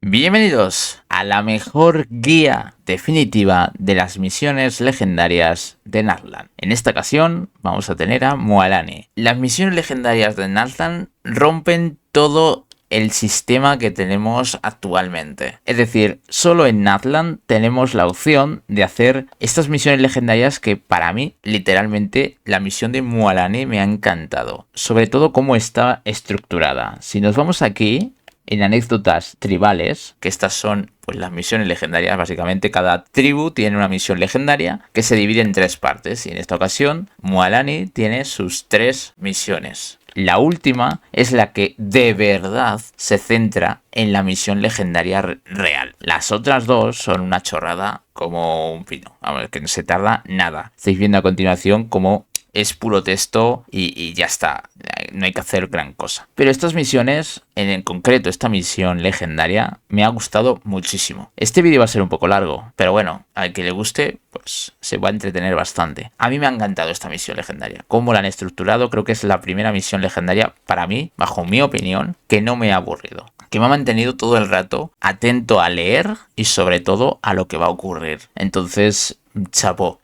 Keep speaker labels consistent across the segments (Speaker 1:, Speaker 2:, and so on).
Speaker 1: Bienvenidos a la mejor guía definitiva de las misiones legendarias de Natlan. En esta ocasión vamos a tener a Mualani. Las misiones legendarias de Natlan rompen todo el sistema que tenemos actualmente. Es decir, solo en Natlan tenemos la opción de hacer estas misiones legendarias que para mí, literalmente, la misión de Mualani me ha encantado. Sobre todo cómo está estructurada. Si nos vamos aquí en anécdotas tribales, que estas son pues las misiones legendarias, básicamente cada tribu tiene una misión legendaria que se divide en tres partes y en esta ocasión Mualani tiene sus tres misiones. La última es la que de verdad se centra en la misión legendaria real. Las otras dos son una chorrada como un pino. Vamos, que no se tarda nada. Estáis viendo a continuación cómo es puro texto y ya está. No hay que hacer gran cosa. Pero estas misiones, en concreto esta misión legendaria, me ha gustado muchísimo. Este vídeo va a ser un poco largo, pero bueno, al que le guste, pues se va a entretener bastante. A mí me ha encantado esta misión legendaria. Cómo la han estructurado, creo que es la primera misión legendaria, para mí, bajo mi opinión, que no me ha aburrido. Que me ha mantenido todo el rato atento a leer y sobre todo a lo que va a ocurrir. Entonces, chapó.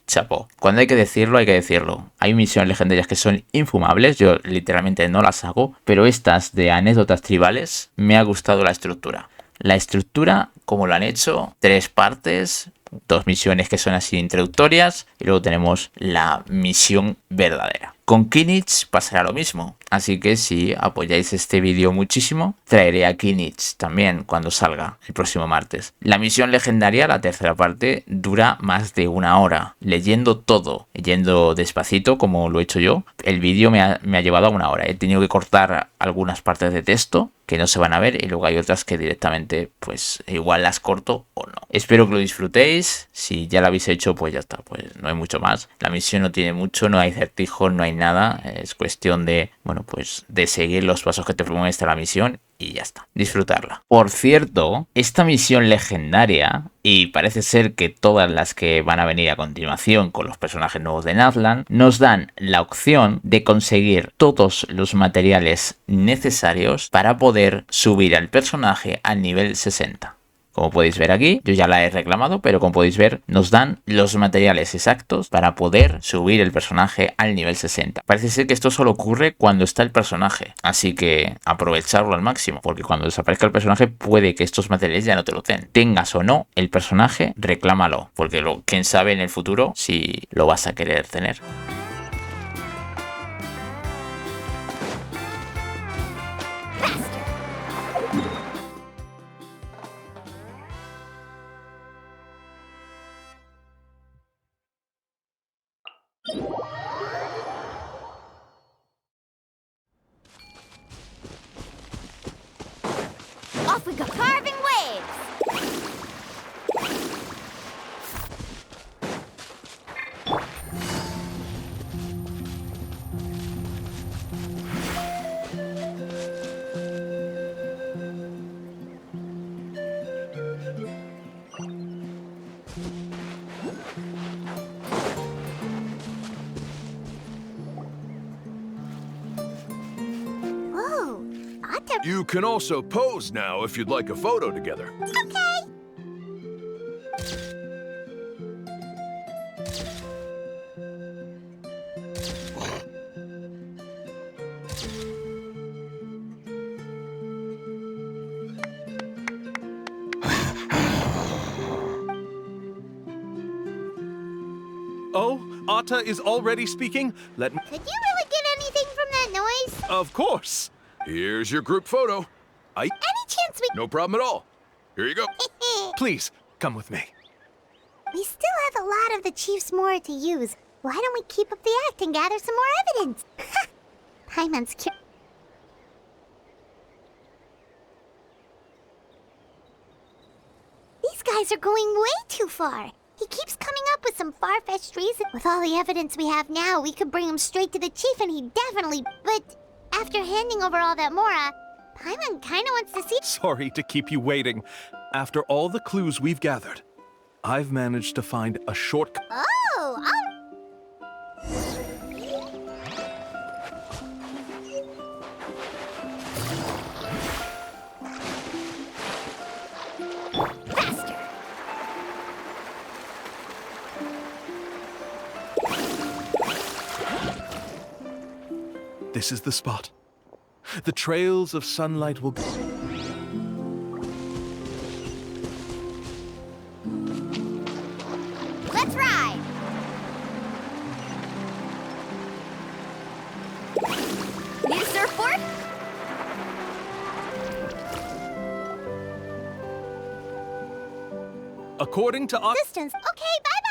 Speaker 1: Cuando hay que decirlo, hay que decirlo. Hay misiones legendarias que son infumables, yo literalmente no las hago, pero estas de anécdotas tribales me ha gustado la estructura. La estructura, como lo han hecho, tres partes, dos misiones que son así introductorias y luego tenemos la misión verdadera. Con Kinich pasará lo mismo, así que si apoyáis este vídeo muchísimo, traeré a Kinich también cuando salga el próximo martes. La misión legendaria, la tercera parte, dura más de una hora. Leyendo todo, leyendo despacito como lo he hecho yo, el vídeo me ha llevado a una hora. He tenido que cortar algunas partes de texto que no se van a ver y luego hay otras que directamente pues igual las corto o no. Espero que lo disfrutéis. Si ya lo habéis hecho, pues ya está, pues no hay mucho más. La misión no tiene mucho, no hay certijos, no hay nada. Es cuestión de, bueno, pues de seguir los pasos que te muestra la misión y ya está, disfrutarla. Por cierto, esta misión legendaria, y parece ser que todas las que van a venir a continuación con los personajes nuevos de Natlan, nos dan la opción de conseguir todos los materiales necesarios para poder subir al personaje al nivel 60. Como podéis ver aquí, yo ya la he reclamado, pero como podéis ver, nos dan los materiales exactos para poder subir el personaje al nivel 60. Parece ser que esto solo ocurre cuando está el personaje, así que aprovecharlo al máximo, porque cuando desaparezca el personaje puede que estos materiales ya no te lo den. Tengas o no el personaje, reclámalo, porque quién sabe en el futuro si lo vas a querer tener.
Speaker 2: Off we go, carving waves! Whoa, Otter.
Speaker 3: You can also pose now if you'd like a photo together.
Speaker 2: Okay.
Speaker 3: Oh, Atta is already speaking? Let me...
Speaker 2: Could you really get anything from that noise?
Speaker 3: Of course. Here's your group photo.
Speaker 2: Any chance we...
Speaker 3: No problem at all. Here you go. Please, come with me.
Speaker 2: We still have a lot of the Chief's Mora to use. Why don't we keep up the act and gather some more evidence? Paimon's cute. These guys are going way too far. He keeps coming up with some far-fetched reason. With all the evidence we have now, we could bring him straight to the chief and he'd definitely... But after handing over all that Mora, Paimon kinda wants to see...
Speaker 4: Sorry to keep you waiting. After all the clues we've gathered, I've managed to find a shortcut.
Speaker 2: Oh,
Speaker 4: This is the spot. The trails of sunlight will...
Speaker 2: Let's ride! Need a surfboard?
Speaker 4: According to...
Speaker 2: Distance. Okay, bye-bye!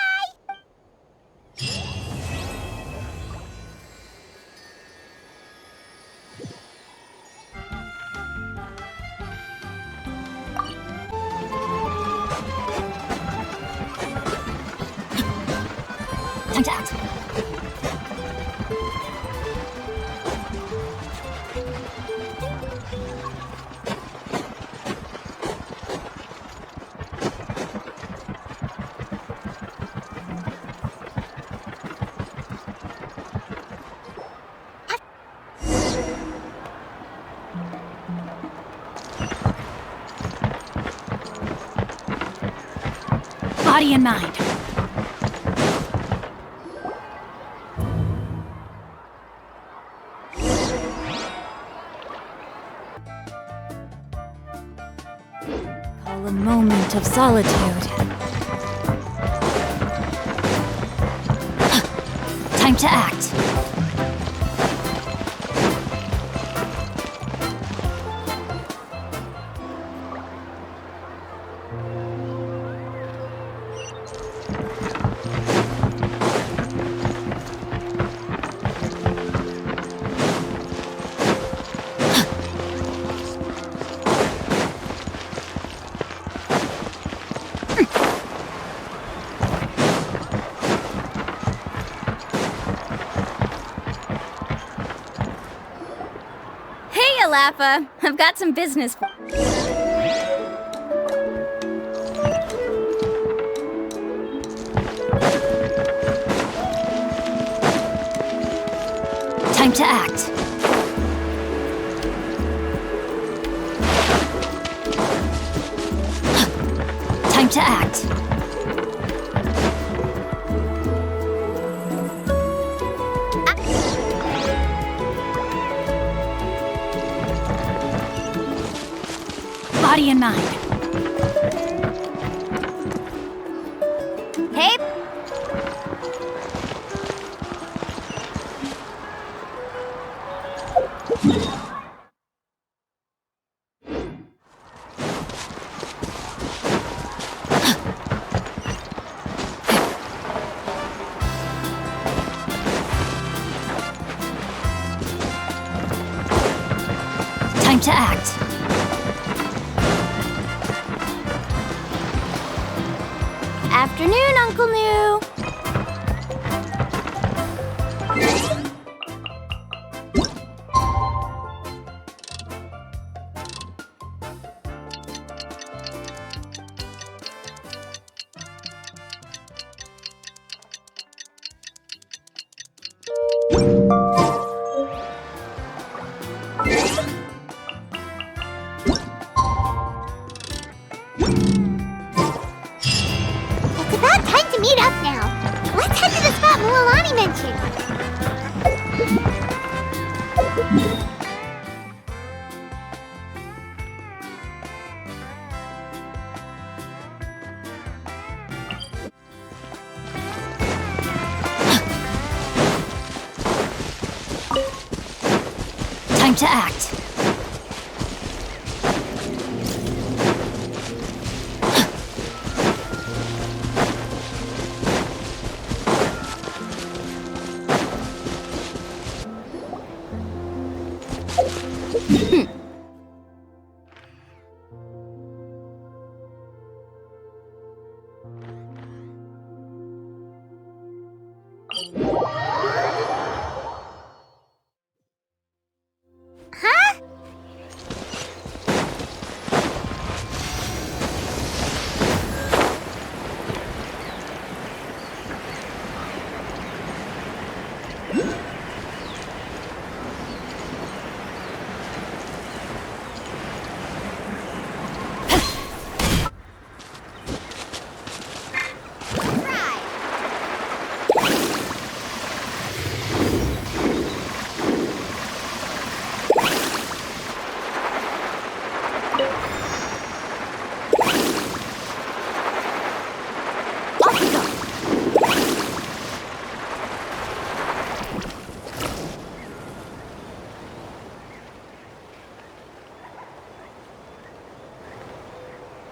Speaker 5: Time to act. Body and mind. Call a moment of solitude. Time to act. Hey, Alappa! I've got some business for Time to act. Time to act. Body and mind.
Speaker 2: Hey!
Speaker 5: Time to act.
Speaker 2: Afternoon, Uncle New! It's about time to meet up now. Let's head to the spot Mualani mentioned.
Speaker 5: Time to act.
Speaker 2: Huh?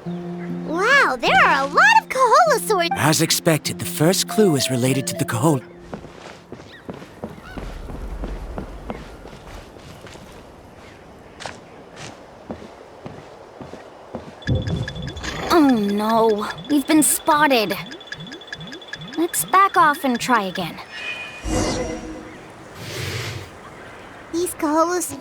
Speaker 2: Wow, there are a lot of Kaholosaurs.
Speaker 6: As expected, the first clue is related to the Kahol.
Speaker 5: Oh no, we've been spotted. Let's back off and try again.
Speaker 2: These Kaholos...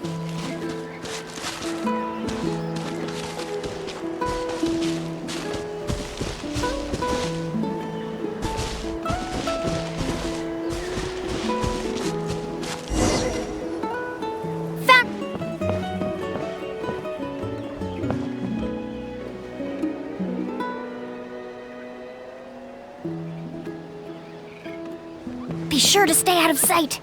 Speaker 5: Be sure to stay out of sight.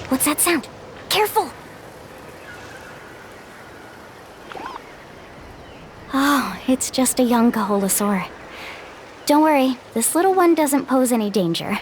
Speaker 5: What's that sound? Careful! Oh, it's just a young Kaholosaur. Don't worry, this little one doesn't pose any danger.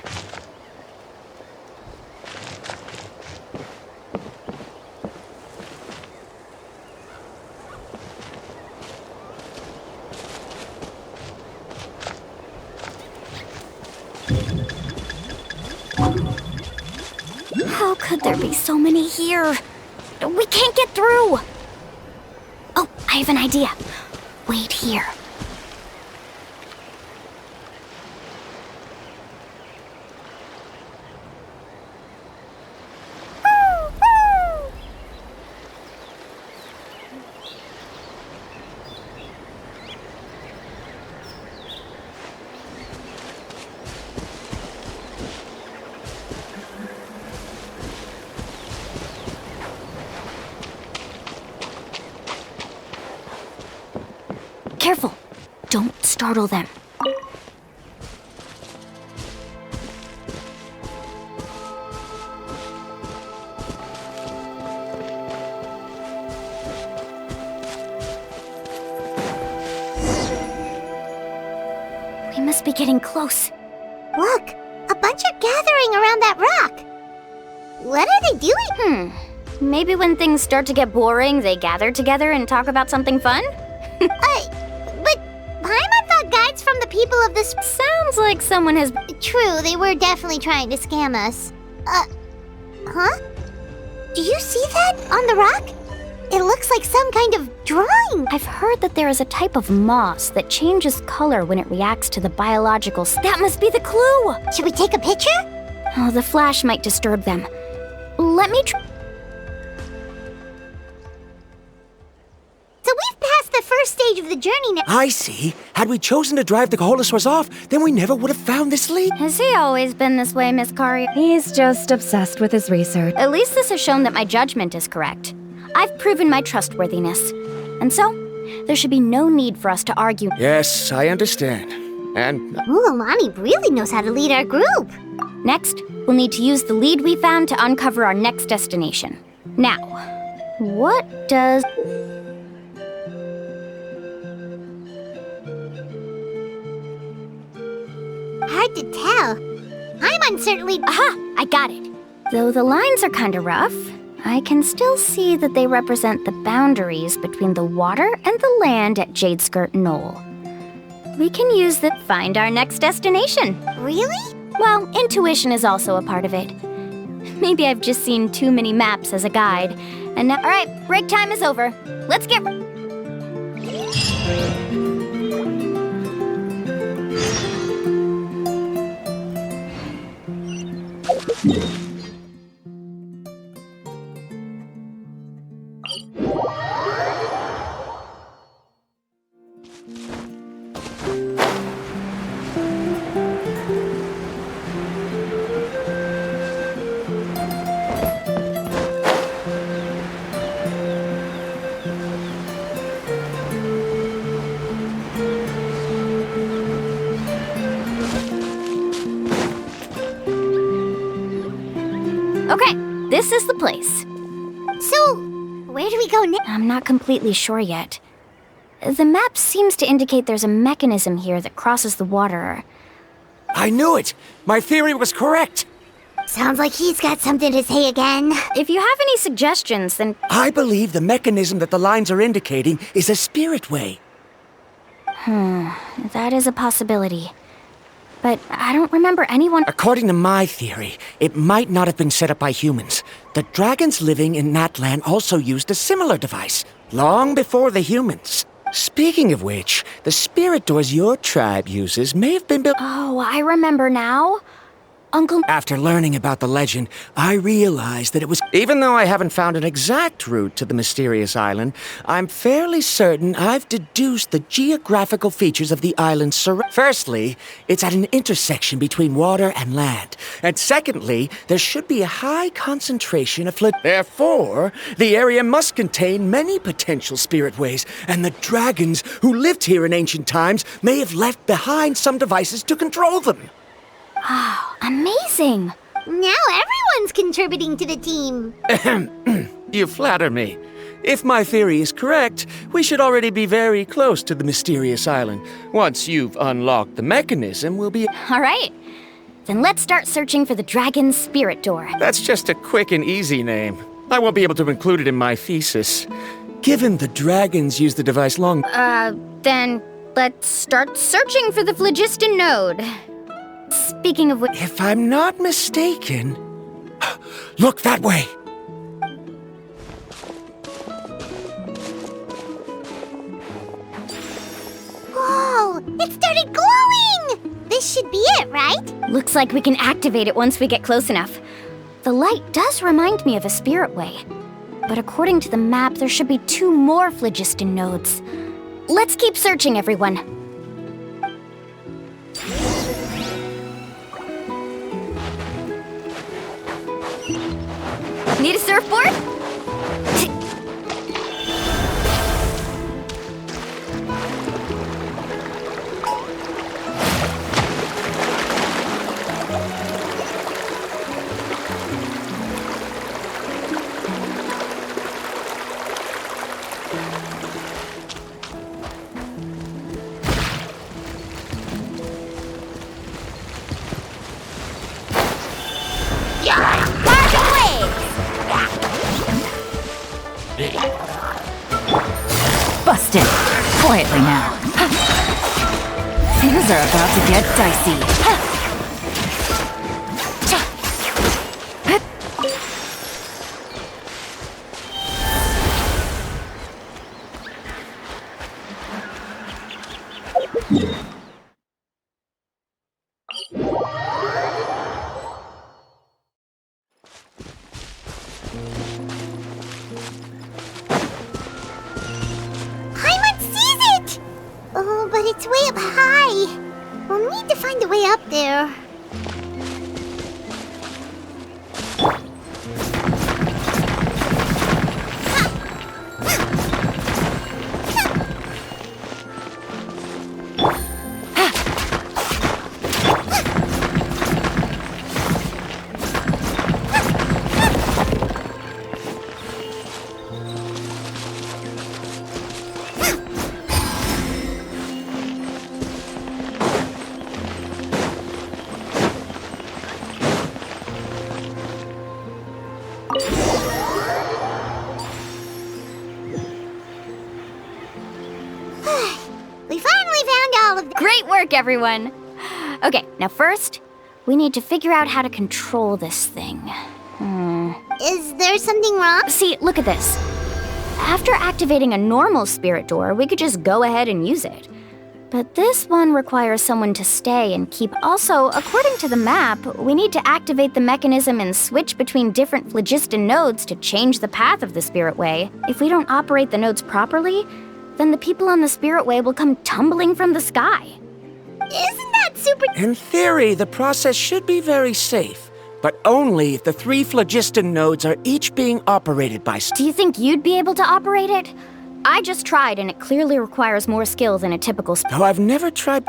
Speaker 5: How could there be so many here? We can't get through! Oh, I have an idea. Wait here. Careful! Don't startle them. We must be getting close.
Speaker 2: Look! A bunch are gathering around that rock! What are they doing?
Speaker 5: Maybe when things start to get boring, they gather together and talk about something fun?
Speaker 2: But Paimon thought guides from the people of this...
Speaker 5: Sounds like someone has...
Speaker 2: True, they were definitely trying to scam us. Huh? Do you see that on the rock? It looks like some kind of drawing.
Speaker 5: I've heard that there is a type of moss that changes color when it reacts to the biological... That must be the clue!
Speaker 2: Should we take a picture?
Speaker 5: Oh, the flash might disturb them. Let me try...
Speaker 2: So we've passed the first stage of the journey now.
Speaker 6: I see. Had we chosen to drive the Kaholosaurs off, then we never would have found this lead.
Speaker 5: Has he always been this way, Miss Kari?
Speaker 7: He's just obsessed with his research.
Speaker 5: At least this has shown that my judgment is correct. I've proven my trustworthiness. And so, there should be no need for us to argue.
Speaker 6: Yes, I understand. And
Speaker 2: Mualani really knows how to lead our group.
Speaker 5: Next, we'll need to use the lead we found to uncover our next destination. Now, what does...
Speaker 2: Hard to tell. Paimon certainly...
Speaker 5: Aha! I got it. Though the lines are kinda rough, I can still see that they represent the boundaries between the water and the land at Jadeskirt Knoll. We can use that to find our next destination.
Speaker 2: Really?
Speaker 5: Well, intuition is also a part of it. Maybe I've just seen too many maps as a guide. And now, all right, break time is over. Let's get... Okay, this is the place.
Speaker 2: So, where do we go next?
Speaker 5: I'm not completely sure yet. The map seems to indicate there's a mechanism here that crosses the water.
Speaker 6: I knew it! My theory was correct!
Speaker 2: Sounds like he's got something to say again.
Speaker 5: If you have any suggestions, then...
Speaker 6: I believe the mechanism that the lines are indicating is a spirit way.
Speaker 5: That is a possibility. But I don't remember anyone...
Speaker 6: According to my theory, it might not have been set up by humans. The dragons living in Natlan also used a similar device, long before the humans. Speaking of which, the spirit doors your tribe uses may have been built...
Speaker 5: Oh, I remember now. Uncle...
Speaker 6: After learning about the legend, I realized that it was... Even though I haven't found an exact route to the mysterious island, I'm fairly certain I've deduced the geographical features of the island. Firstly, it's at an intersection between water and land. And secondly, there should be a high concentration of... Therefore, the area must contain many potential spirit ways, and the dragons who lived here in ancient times may have left behind some devices to control them.
Speaker 5: Oh, amazing!
Speaker 2: Now everyone's contributing to the team.
Speaker 6: You flatter me. If my theory is correct, we should already be very close to the mysterious island. Once you've unlocked the mechanism, we'll be...
Speaker 5: All right. Then let's start searching for the dragon's spirit door.
Speaker 6: That's just a quick and easy name. I won't be able to include it in my thesis. Given the dragons used the device long...
Speaker 5: Then let's start searching for the phlogiston node. Speaking of which...
Speaker 6: If I'm not mistaken... Look that way!
Speaker 2: Whoa! It started glowing! This should be it, right?
Speaker 5: Looks like we can activate it once we get close enough. The light does remind me of a spirit way. But according to the map, there should be 2 more phlogiston nodes. Let's keep searching, everyone. Need a surfboard?
Speaker 7: Busted. Quietly now. Things are about to get dicey.
Speaker 2: But it's way up high. We'll need to find a way up there. We finally found all of the...
Speaker 5: Great work, everyone! Okay, now first, we need to figure out how to control this thing.
Speaker 2: Is there something wrong?
Speaker 5: See, look at this. After activating a normal spirit door, we could just go ahead and use it. But this one requires someone to stay and keep. Also, according to the map, we need to activate the mechanism and switch between different phlogiston nodes to change the path of the spirit way. If we don't operate the nodes properly, then the people on the spirit way will come tumbling from the sky.
Speaker 2: Isn't that super...
Speaker 6: In theory, the process should be very safe, but only if the 3 phlogiston nodes are each being operated by...
Speaker 5: Do you think you'd be able to operate it? I just tried, and it clearly requires more skill than a typical...
Speaker 6: Though I've never tried...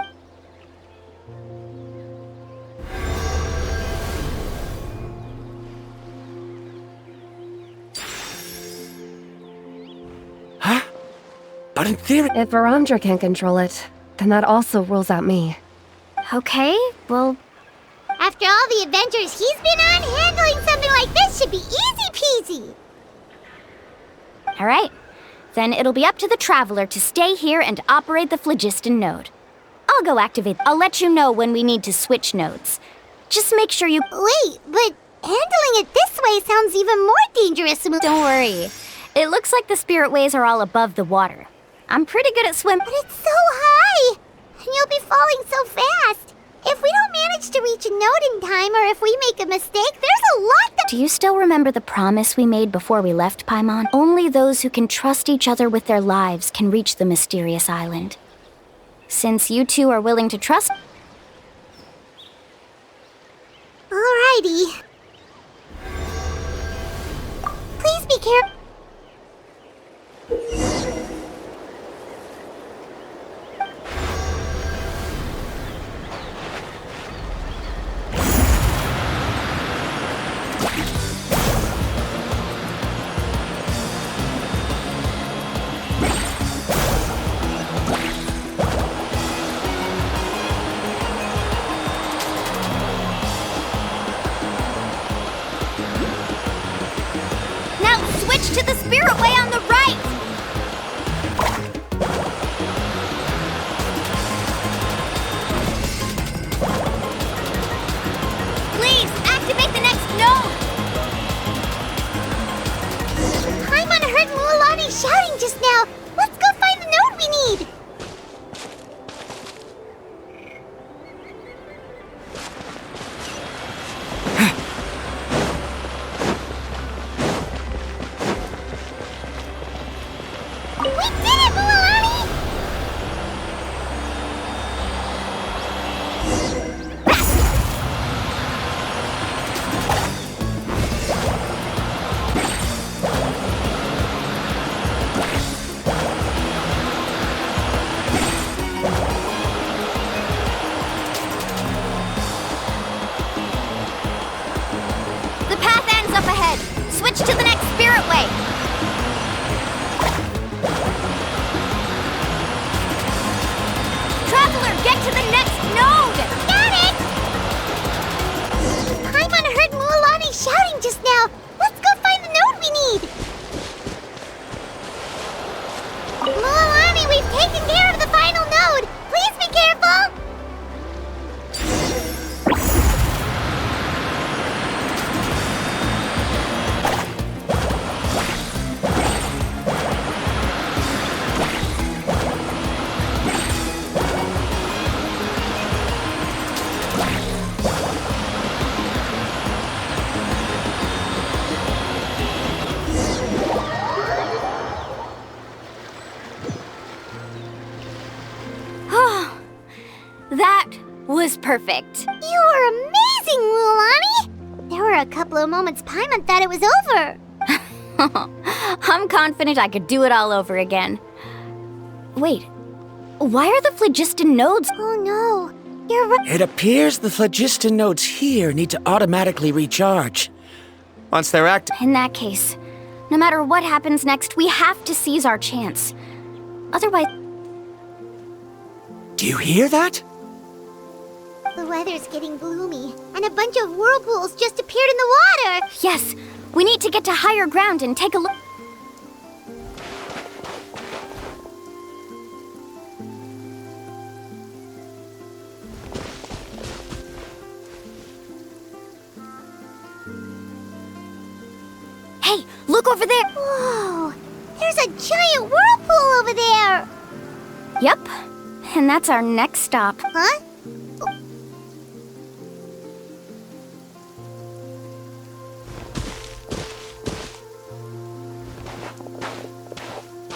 Speaker 6: Huh? But in theory...
Speaker 7: If Varandra can control it, then that also rules out me.
Speaker 5: Okay, well...
Speaker 2: After After all the adventures he's been on, handling something like this should be easy peasy.
Speaker 5: All right. Then it'll be up to the Traveler to stay here and operate the phlogiston node. I'll go activate. I'll let you know when we need to switch nodes. Just make sure you...
Speaker 2: Wait, but handling it this way sounds even more dangerous.
Speaker 5: Don't worry. It looks like the spirit ways are all above the water. I'm pretty good at swimming.
Speaker 2: But it's so high! And you'll be falling so fast. If we don't manage to reach a node in time, or if we make a mistake, there's a lot that...
Speaker 5: Do you still remember the promise we made before we left Paimon? Only those who can trust each other with their lives can reach the mysterious island. Since you two are willing to trust...
Speaker 2: Alrighty. Please be careful.
Speaker 5: To the spirit way on the right! Please, activate the next node!
Speaker 2: Paimon heard Mualani shouting just now. Let's go find the node we need.
Speaker 5: Switch to the next spirit way! Traveler, get to the next node!
Speaker 2: Got it! Paimon heard Mualani shouting just now. Let's go find the node we need. Mualani, we've taken care of the final node. Please be careful!
Speaker 5: That was perfect.
Speaker 2: You were amazing, Mualani! There were a couple of moments Paimon thought it was over.
Speaker 5: I'm confident I could do it all over again. Wait, why are the phlogiston nodes...
Speaker 2: Oh no, you're right.
Speaker 6: It appears the phlogiston nodes here need to automatically recharge. Once they're active...
Speaker 5: In that case, no matter what happens next, we have to seize our chance. Otherwise...
Speaker 6: Do you hear that?
Speaker 2: The weather's getting gloomy, and a bunch of whirlpools just appeared in the water!
Speaker 5: Yes, we need to get to higher ground and take a look. Hey, look over there!
Speaker 2: Whoa! There's a giant whirlpool over there!
Speaker 5: Yep, and that's our next stop.
Speaker 2: Huh?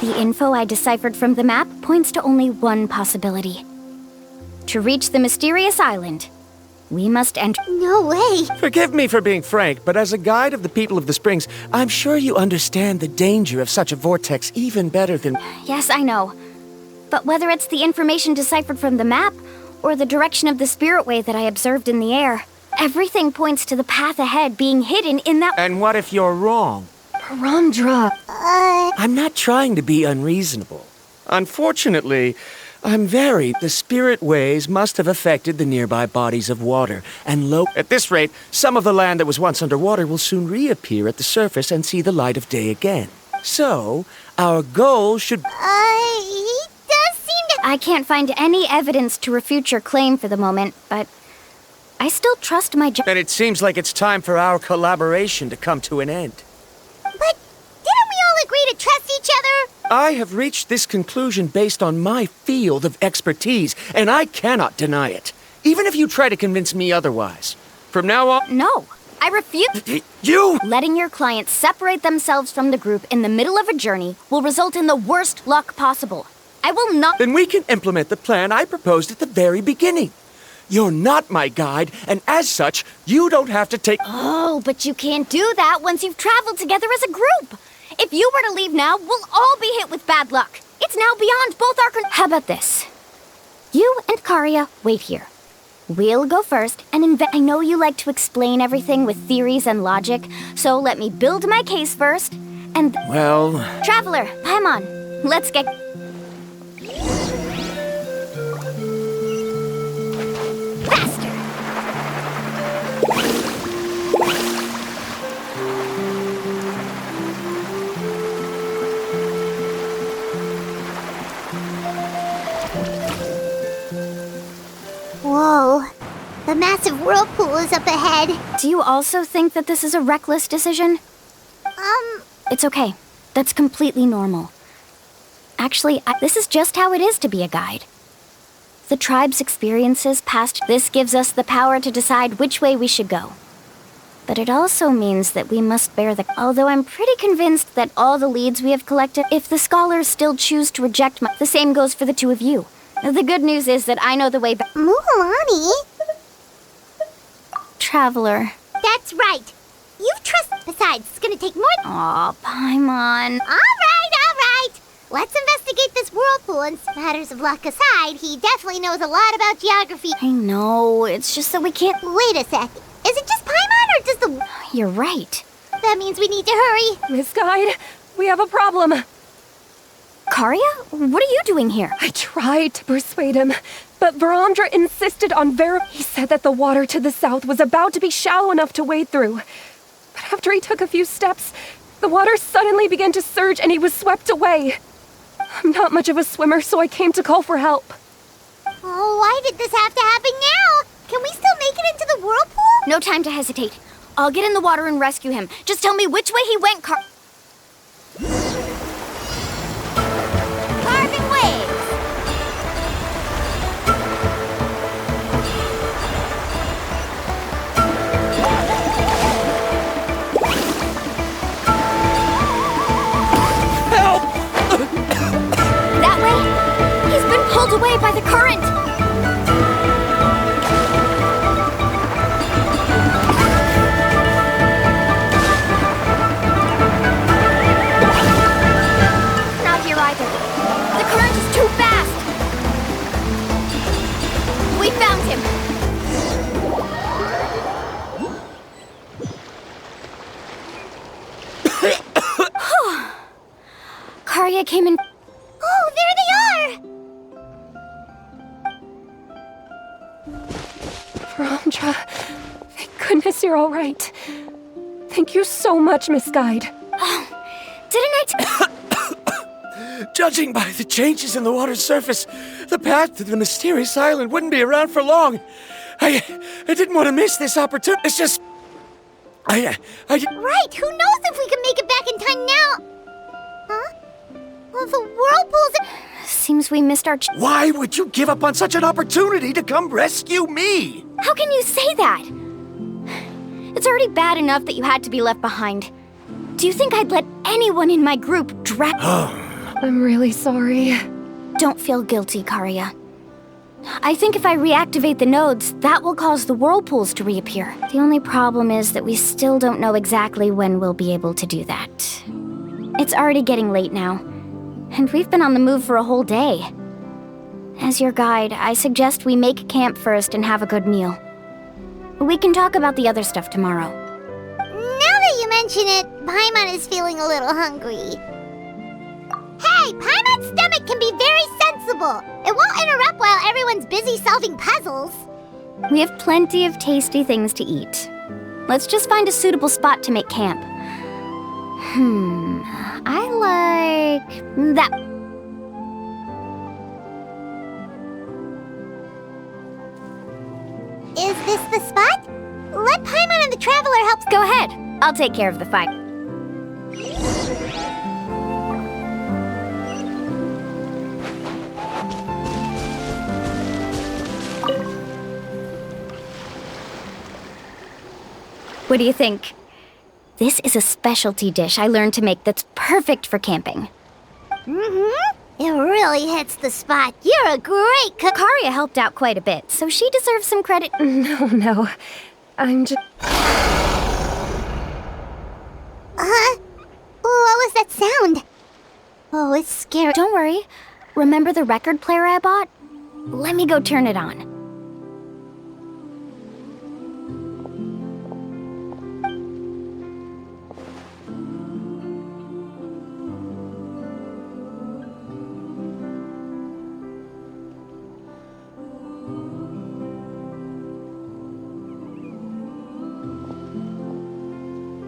Speaker 5: The info I deciphered from the map points to only one possibility. To reach the mysterious island, we must enter...
Speaker 2: No way!
Speaker 6: Forgive me for being frank, but as a guide of the people of the Springs, I'm sure you understand the danger of such a vortex even better than...
Speaker 5: Yes, I know. But whether it's the information deciphered from the map, or the direction of the spirit way that I observed in the air, everything points to the path ahead being hidden in that...
Speaker 6: And what if you're wrong?
Speaker 5: Parandra.
Speaker 6: I'm not trying to be unreasonable. Unfortunately, The spirit waves must have affected the nearby bodies of water, and at this rate, some of the land that was once underwater will soon reappear at the surface and see the light of day again. So, our goal should...
Speaker 2: He does seem to...
Speaker 5: I can't find any evidence to refute your claim for the moment, but I still trust my
Speaker 6: Then it seems like it's time for our collaboration to come to an end.
Speaker 2: But didn't we all agree to trust each other?
Speaker 6: I have reached this conclusion based on my field of expertise, and I cannot deny it, even if you try to convince me otherwise. From now on...
Speaker 5: No, I refuse...
Speaker 6: You!
Speaker 5: Letting your clients separate themselves from the group in the middle of a journey will result in the worst luck possible. I will not...
Speaker 6: Then we can implement the plan I proposed at the very beginning. You're not my guide, and as such, you don't have to take...
Speaker 5: Oh, but you can't do that once you've traveled together as a group. If you were to leave now, we'll all be hit with bad luck. It's now beyond both our How about this? You and Karia wait here. We'll go first and I know you like to explain everything with theories and logic, so let me build my case first, and...
Speaker 6: Well...
Speaker 5: Traveler, Paimon, let's get... Faster!
Speaker 2: Whoa. The massive whirlpool is up ahead.
Speaker 5: Do you also think that this is a reckless decision? It's okay. That's completely normal. Actually, this is just how it is to be a guide. The tribe's experiences past this gives us the power to decide which way we should go. But it also means that we must bear the... Although I'm pretty convinced that all the leads we have collected, if the scholars still choose to reject the same goes for the two of you. The good news is that I know the way back.
Speaker 2: Mualani?
Speaker 5: Traveler.
Speaker 2: That's right. You trust... Besides, it's gonna take more...
Speaker 5: Aw, Paimon.
Speaker 2: All right. Let's investigate this whirlpool, and matters of luck aside, he definitely knows a lot about geography.
Speaker 5: I know, it's just that we can't...
Speaker 2: Wait a sec. Is it just Paimon, or does the...
Speaker 5: You're right.
Speaker 2: That means we need to hurry.
Speaker 8: Miss Guide, we have a problem.
Speaker 5: Karia? What are you doing here?
Speaker 8: I tried to persuade him, but Varamdra insisted on He said that the water to the south was about to be shallow enough to wade through. But after he took a few steps, the water suddenly began to surge and he was swept away. I'm not much of a swimmer, so I came to call for help.
Speaker 2: Oh, why did this have to happen now? Can we still make it into the whirlpool?
Speaker 5: No time to hesitate. I'll get in the water and rescue him. Just tell me which way he went,
Speaker 2: Carving waves.
Speaker 5: That way? He's been pulled away by the current! Not here either. The current is too fast! We found him! Karia came in...
Speaker 2: Oh, there they are!
Speaker 8: Varamdra, thank goodness you're all right. Thank you so much, Miss Guide.
Speaker 5: Didn't I
Speaker 6: Judging by the changes in the water's surface, the path to the mysterious island wouldn't be around for long. I didn't want to miss this opportunity. It's just...
Speaker 2: Right, who knows if we can make it back in time now? Huh? Well, the whirlpools...
Speaker 5: Seems we missed our
Speaker 6: Why would you give up on such an opportunity to come rescue me?
Speaker 5: How can you say that? It's already bad enough that you had to be left behind. Do you think I'd let anyone in my group drown?
Speaker 8: I'm really sorry.
Speaker 5: Don't feel guilty, Karia. I think if I reactivate the nodes, that will cause the whirlpools to reappear. The only problem is that we still don't know exactly when we'll be able to do that. It's already getting late now, and we've been on the move for a whole day. As your guide, I suggest we make camp first and have a good meal. We can talk about the other stuff tomorrow.
Speaker 2: Now that you mention it, Paimon is feeling a little hungry. Hey! Hey, Paimon's stomach can be very sensible. It won't interrupt while everyone's busy solving puzzles.
Speaker 5: We have plenty of tasty things to eat. Let's just find a suitable spot to make camp. I like that.
Speaker 2: Is this the spot? Let Paimon and the Traveler help.
Speaker 5: Go ahead. I'll take care of the fight. What do you think? This is a specialty dish I learned to make that's perfect for camping.
Speaker 2: It really hits the spot. You're a great cook.
Speaker 5: Karia helped out quite a bit, so she deserves some credit.
Speaker 8: No. I'm just...
Speaker 2: What was that sound? Oh, it's scary.
Speaker 5: Don't worry. Remember the record player I bought? Let me go turn it on.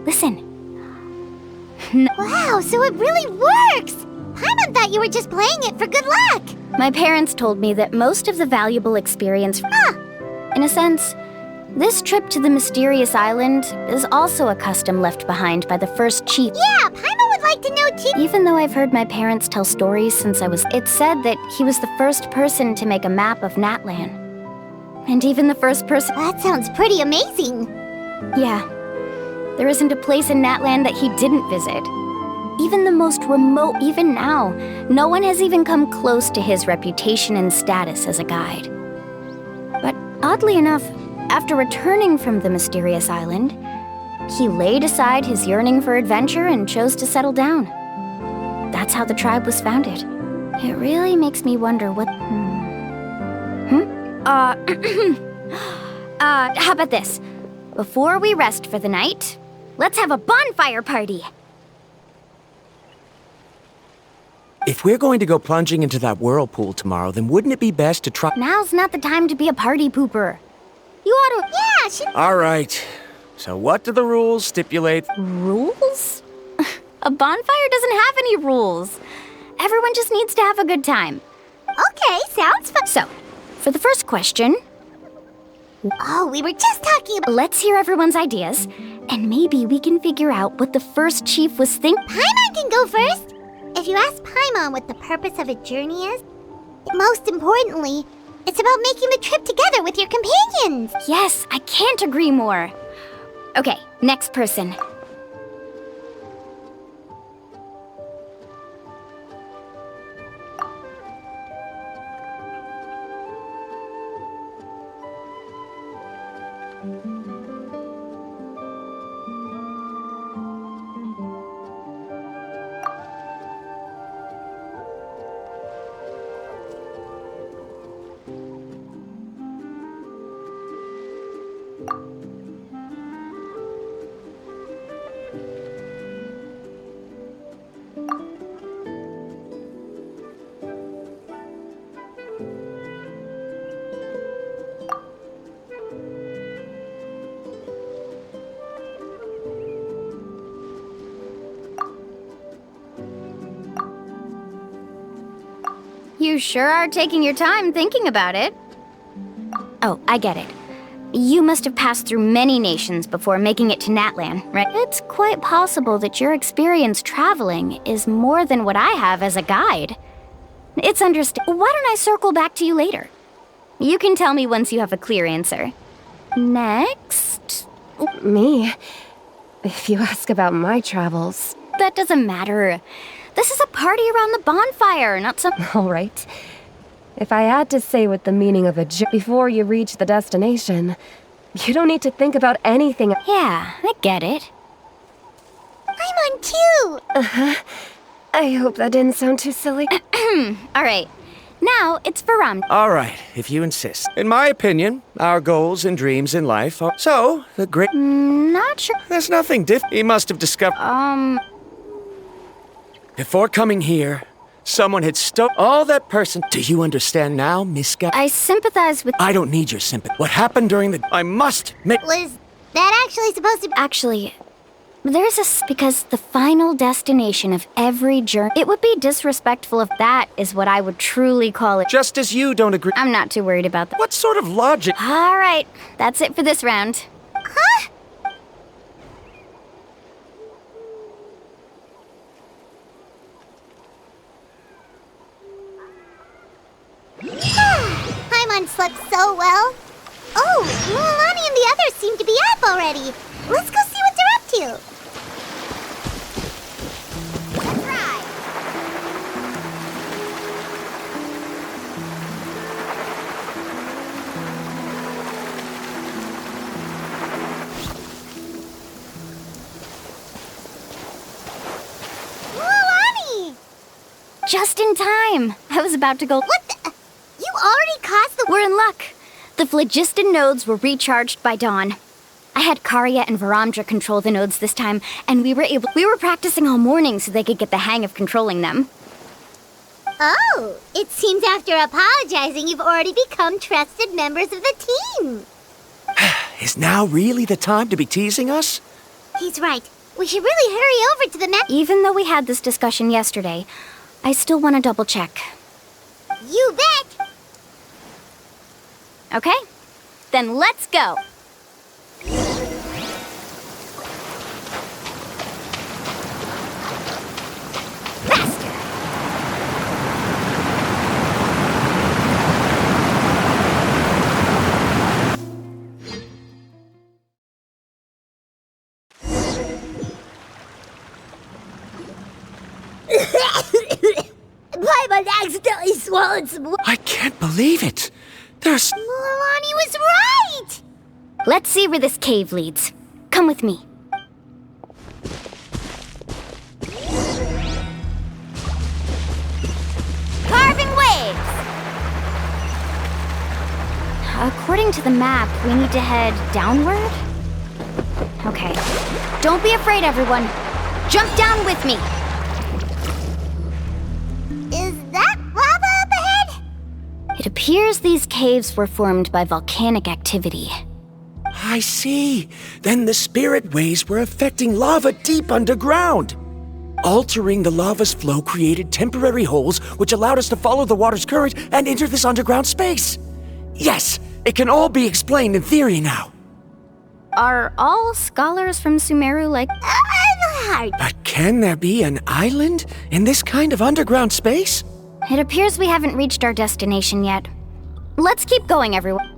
Speaker 5: Listen.
Speaker 2: Wow, so it really works! Paimon thought you were just playing it for good luck!
Speaker 5: My parents told me that most of the valuable experience... In a sense, this trip to the mysterious island is also a custom left behind by the first chief.
Speaker 2: Yeah, Paimon would like to know too.
Speaker 5: Even though I've heard my parents tell stories since I was... It's said that he was the first person to make a map of Natlan. And even the first person...
Speaker 2: That sounds pretty amazing.
Speaker 5: Yeah. There isn't a place in Natlan that he didn't visit. Even the most remote, even now, no one has even come close to his reputation and status as a guide. But oddly enough, after returning from the mysterious island, he laid aside his yearning for adventure and chose to settle down. That's how the tribe was founded. It really makes me wonder what... how about this? Before we rest for the night, let's have a bonfire party!
Speaker 6: If we're going to go plunging into that whirlpool tomorrow, then wouldn't it be best to try...
Speaker 5: Now's not the time to be a party pooper. You ought to...
Speaker 2: Yeah,
Speaker 6: All right. So what do the rules stipulate?
Speaker 5: Rules? A bonfire doesn't have any rules. Everyone just needs to have a good time.
Speaker 2: Okay, sounds fun.
Speaker 5: So, for the first question...
Speaker 2: Oh, we were just talking about...
Speaker 5: Let's hear everyone's ideas, and maybe we can figure out what the first chief was thinking.
Speaker 2: Paimon can go first. If you ask Paimon what the purpose of a journey is, most importantly, it's about making the trip together with your companions.
Speaker 5: Yes, I can't agree more. Okay, next person. You sure are taking your time thinking about it. Oh, I get it. You must have passed through many nations before making it to Natlan, right? It's quite possible that your experience traveling is more than what I have as a guide. It's Why don't I circle back to you later? You can tell me once you have a clear answer. Next...
Speaker 8: Me? If you ask about my travels...
Speaker 5: That doesn't matter. This is a party around the bonfire, not some...
Speaker 8: All right. If I had to say what the meaning of a journey before you reach the destination, you don't need to think about anything.
Speaker 5: Yeah, I get it.
Speaker 2: I'm on too!
Speaker 8: I hope that didn't sound too silly.
Speaker 5: All right. Now it's Varam.
Speaker 6: All right, if you insist. In my opinion, our goals and dreams in life are... So, the great...
Speaker 5: Not sure.
Speaker 6: There's nothing different. He must have discovered... Before coming here, Someone had all that person. Do you understand now, Miska?
Speaker 5: I sympathize with.
Speaker 6: I don't need your sympathy. What happened during the... I must make...
Speaker 2: Was that actually supposed to be?
Speaker 5: Actually, there's because the final destination of every journey. It would be disrespectful if that is what I would truly call it.
Speaker 6: Just as you don't agree...
Speaker 5: I'm not too worried about that.
Speaker 6: What sort of logic?
Speaker 5: All right, that's it for this round.
Speaker 2: Huh? Paimon slept so well. Oh, Mualani and the others seem to be up already. Let's go see what they're up to. Let's ride. Mualani!
Speaker 5: Just in time. I was about to go.
Speaker 2: What the? You already caused the...
Speaker 5: We're in luck. The phlogiston nodes were recharged by dawn. I had Karya and Varamdra control the nodes this time, and we were practicing all morning so they could get the hang of controlling them.
Speaker 2: Oh, it seems after apologizing, you've already become trusted members of the team.
Speaker 6: Is now really the time to be teasing us?
Speaker 2: He's right. We should really hurry over to the map.
Speaker 5: Even though we had this discussion yesterday, I still want to double check.
Speaker 2: You bet!
Speaker 5: Okay? Then let's go! Faster!
Speaker 2: Paimon accidentally swallowed some...
Speaker 6: I can't believe it. There's...
Speaker 2: Mualani was right!
Speaker 5: Let's see where this cave leads. Come with me.
Speaker 2: Carving waves!
Speaker 5: According to the map, we need to head downward? Okay. Don't be afraid, everyone. Jump down with me.
Speaker 2: Is that lava up ahead?
Speaker 5: It appears these caves were formed by volcanic activity.
Speaker 6: I see. Then the spirit waves were affecting lava deep underground. Altering the lava's flow created temporary holes which allowed us to follow the water's current and enter this underground space. Yes, it can all be explained in theory now.
Speaker 5: Are all scholars from Sumeru like...
Speaker 2: Hard.
Speaker 6: But can there be an island in this kind of underground space?
Speaker 5: It appears we haven't reached our destination yet. Let's keep going, everyone.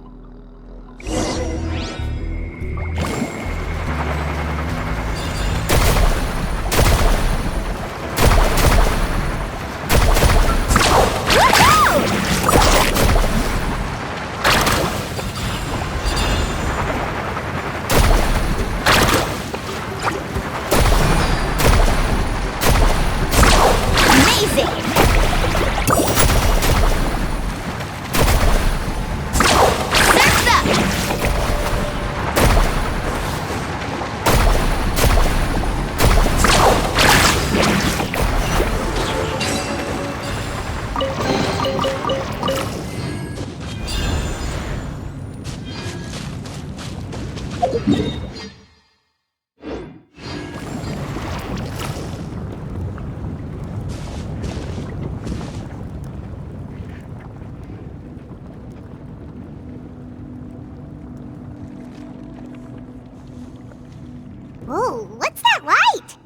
Speaker 2: Whoa, what's that light?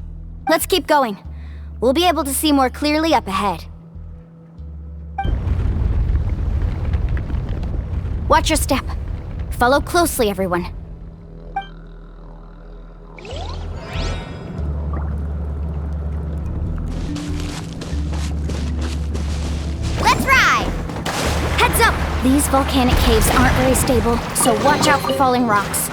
Speaker 5: Let's keep going. We'll be able to see more clearly up ahead. Watch your step. Follow closely, everyone.
Speaker 2: Let's ride!
Speaker 5: Heads up! These volcanic caves aren't very stable, so watch out for falling rocks.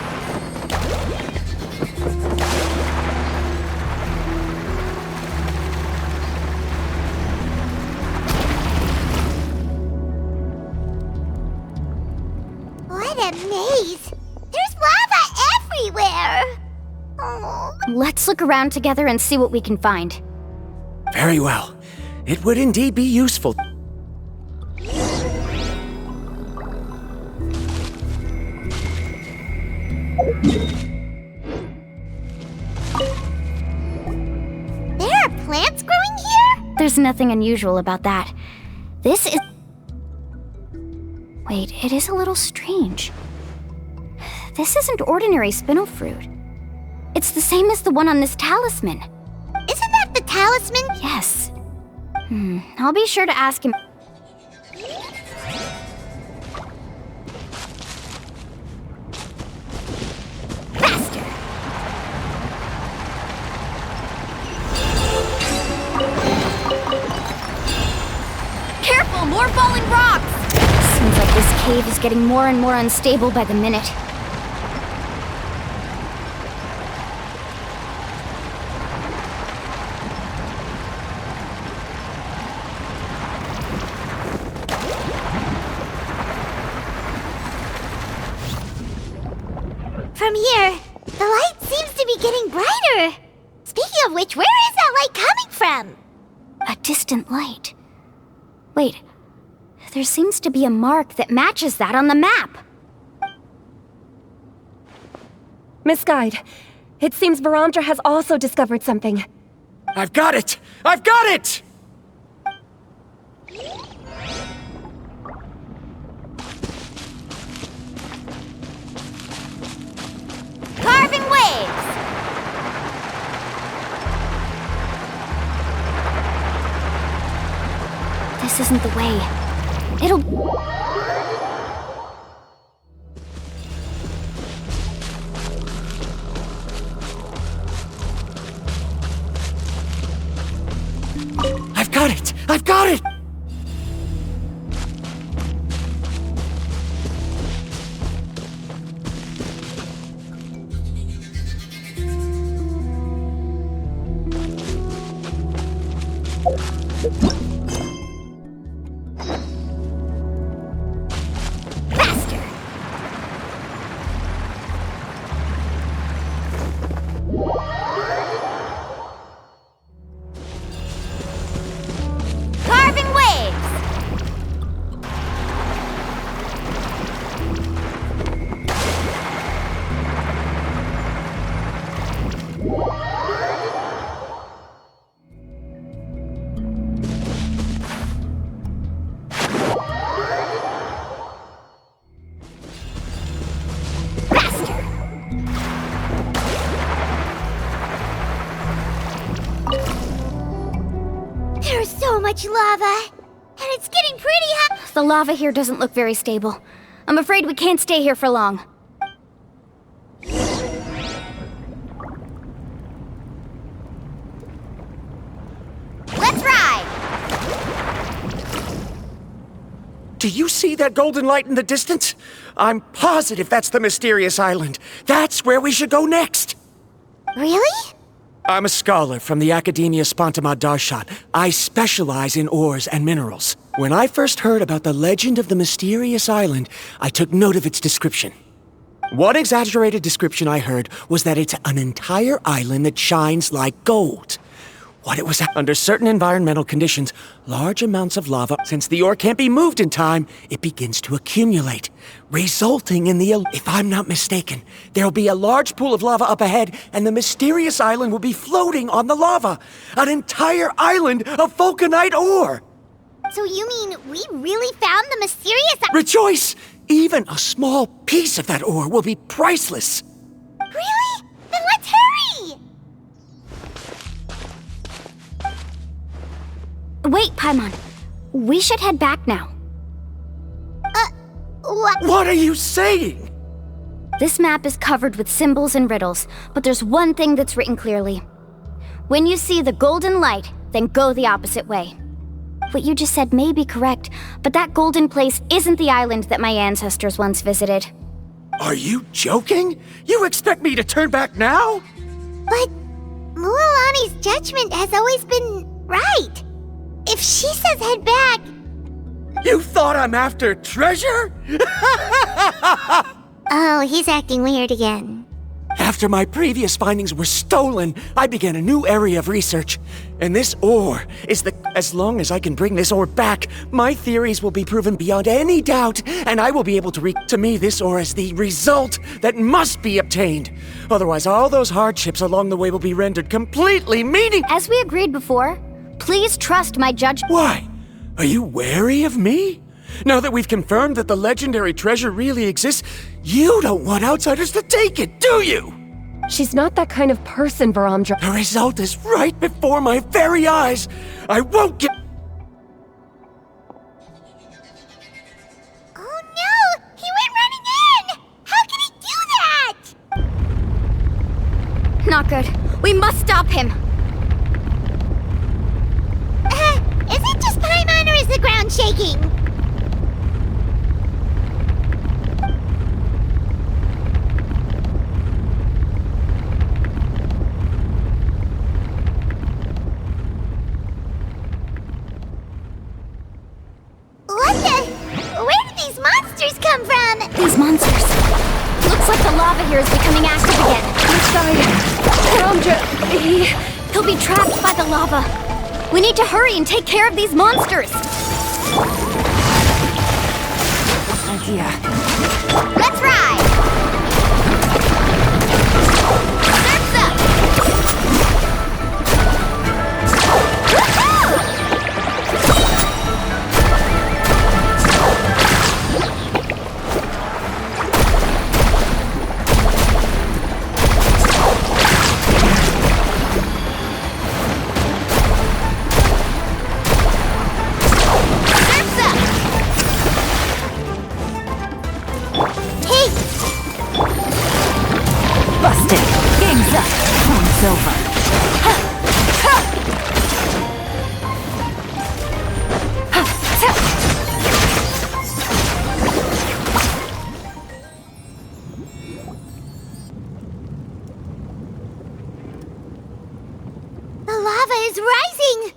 Speaker 2: What a maze! There's lava everywhere! Oh.
Speaker 5: Let's look around together and see what we can find.
Speaker 6: Very well. It would indeed be useful.
Speaker 2: There are plants growing here?
Speaker 5: There's nothing unusual about that. This is... Wait, it is a little strange. This isn't ordinary spinel fruit. It's the same as the one on this talisman.
Speaker 2: Isn't that the talisman?
Speaker 5: Yes. I'll be sure to ask him.
Speaker 2: Faster!
Speaker 5: Careful, more falling rocks! Seems like this cave is getting more and more unstable by the minute.
Speaker 2: From here, the light seems to be getting brighter. Speaking of which, where is that light coming from?
Speaker 5: A distant light. Wait, there seems to be a mark that matches that on the map.
Speaker 8: Miss Guide, it seems Varamdra has also discovered something.
Speaker 6: I've got it! I've got it!
Speaker 2: Carving waves!
Speaker 5: This isn't the way. It'll...
Speaker 6: I've got it! I've got it!
Speaker 2: Faster! Carving waves! Faster! There's so much lava, and it's getting pretty hot.
Speaker 5: The lava here doesn't look very stable. I'm afraid we can't stay here for long.
Speaker 2: Let's ride!
Speaker 6: Do you see that golden light in the distance? I'm positive that's the mysterious island. That's where we should go next.
Speaker 2: Really?
Speaker 6: I'm a scholar from the Academia Spontima Darshan. I specialize in ores and minerals. When I first heard about the legend of the mysterious island, I took note of its description. One exaggerated description I heard was that it's an entire island that shines like gold. What it was under certain environmental conditions, large amounts of lava, since the ore can't be moved in time, it begins to accumulate, resulting in the... If I'm not mistaken, there'll be a large pool of lava up ahead, and the mysterious island will be floating on the lava. An entire island of vulcanite ore!
Speaker 2: So you mean we really found the mysterious...
Speaker 6: Rejoice! Even a small piece of that ore will be priceless.
Speaker 2: Really? Then let's hurry!
Speaker 5: Wait, Paimon. We should head back now.
Speaker 2: What?
Speaker 6: What are you saying?
Speaker 5: This map is covered with symbols and riddles, but there's one thing that's written clearly. When you see the golden light, then go the opposite way. What you just said may be correct, but that golden place isn't the island that my ancestors once visited.
Speaker 6: Are you joking? You expect me to turn back now?
Speaker 2: But Mualani's judgment has always been right. If she says head back...
Speaker 6: You thought I'm after treasure?
Speaker 2: Oh, he's acting weird again.
Speaker 6: After my previous findings were stolen, I began a new area of research. And this ore is As long as I can bring this ore back, my theories will be proven beyond any doubt, and I will be able to To me, this ore is the result that must be obtained. Otherwise, all those hardships along the way will be rendered completely meaningless.
Speaker 5: As we agreed before, please trust my judgment.
Speaker 6: Why? Are you wary of me? Now that we've confirmed that the legendary treasure really exists, you don't want outsiders to take it, do you?
Speaker 8: She's not that kind of person, Varamdra.
Speaker 6: The result is right before my very eyes. I won't get...
Speaker 2: Oh no! He went running in! How can he do that?
Speaker 5: Not good. We must stop him.
Speaker 2: Is it just Paimon or is the ground shaking? What the? Where did these monsters come from?
Speaker 5: These monsters. Looks like the lava here is becoming active again.
Speaker 8: Which side? Varamdra,
Speaker 5: He'll be trapped by the lava. We need to hurry and take care of these monsters.
Speaker 7: Idea.
Speaker 2: Let's ride! Surf's up! Woohoo! Surf's up! Hey!
Speaker 7: Busted. Game's up. Time's over.
Speaker 2: The lava is rising!